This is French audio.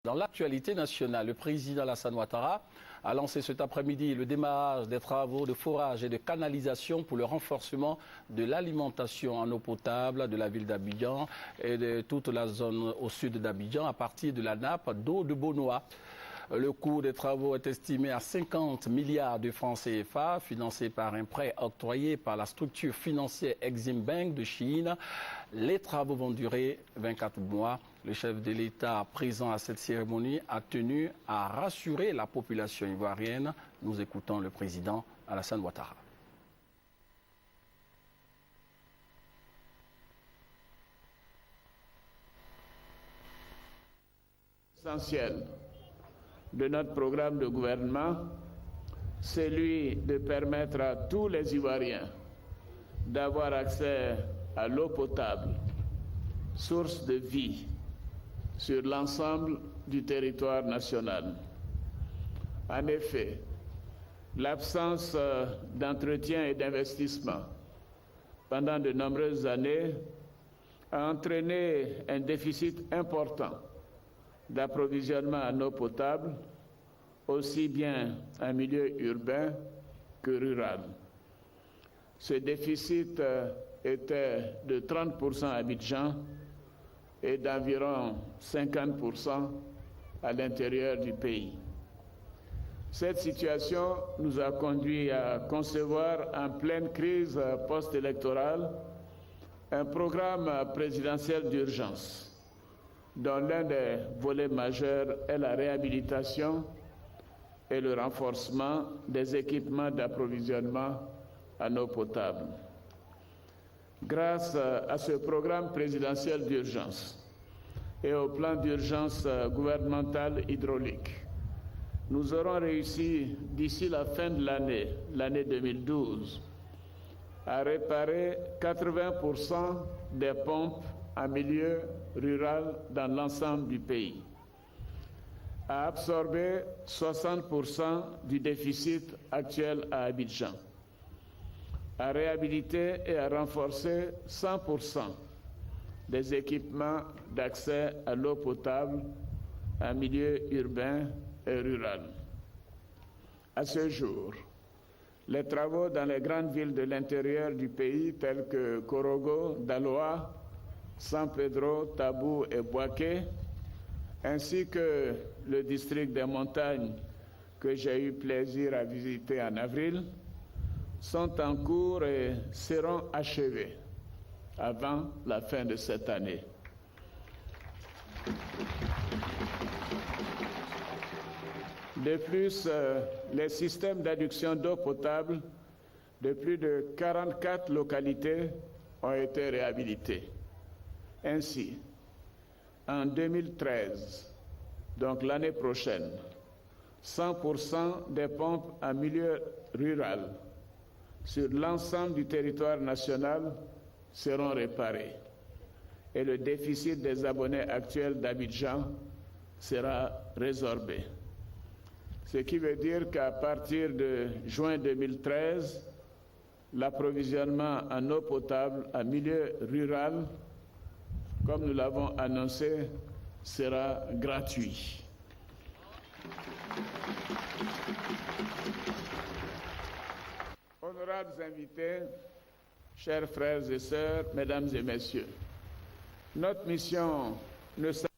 Dans l'actualité nationale, le président Alassane Ouattara a lancé cet après-midi le démarrage des travaux de forage et de canalisation pour le renforcement de l'alimentation en eau potable de la ville d'Abidjan et de toute la zone au sud d'Abidjan à partir de la nappe d'eau de Bonoa. Le coût des travaux est estimé à 50 milliards de francs CFA, financé par un prêt octroyé par la structure financière Exim Bank de Chine. Les travaux vont durer 24 mois. Le chef de l'État présent à cette cérémonie a tenu à rassurer la population ivoirienne. Nous écoutons le président Alassane Ouattara. L'essentiel de notre programme de gouvernement, c'est celui de permettre à tous les Ivoiriens d'avoir accès à l'eau potable, source de vie, sur l'ensemble du territoire national. En effet, l'absence d'entretien et d'investissement pendant de nombreuses années a entraîné un déficit important d'approvisionnement en eau potable, aussi bien en milieu urbain que rural. Ce déficit était de 30% à Abidjan et d'environ 50% à l'intérieur du pays. Cette situation nous a conduit à concevoir en pleine crise post-électorale un programme présidentiel d'urgence dont l'un des volets majeurs est la réhabilitation et le renforcement des équipements d'approvisionnement en eau potable. Grâce à ce programme présidentiel d'urgence et au plan d'urgence gouvernemental hydraulique, nous aurons réussi d'ici la fin de l'année 2012, à réparer 80% des pompes en milieu rural dans l'ensemble du pays, à absorber 60% du déficit actuel à Abidjan, à réhabiliter et à renforcer 100% des équipements d'accès à l'eau potable en milieu urbain et rural. À ce jour, les travaux dans les grandes villes de l'intérieur du pays telles que Korogo, Daloa, San Pedro, Tabou et Bouaké, ainsi que le district des montagnes que j'ai eu plaisir à visiter en avril, sont en cours et seront achevés avant la fin de cette année. De plus, les systèmes d'adduction d'eau potable de plus de 44 localités ont été réhabilités. Ainsi, en 2013, donc l'année prochaine, 100% des pompes en milieu rural sur l'ensemble du territoire national seront réparées et le déficit des abonnés actuels d'Abidjan sera résorbé. Ce qui veut dire qu'à partir de juin 2013, l'approvisionnement en eau potable en milieu rural, comme nous l'avons annoncé, sera gratuit. Honorables invités, chers frères et sœurs, mesdames et messieurs, notre mission ne s'arrête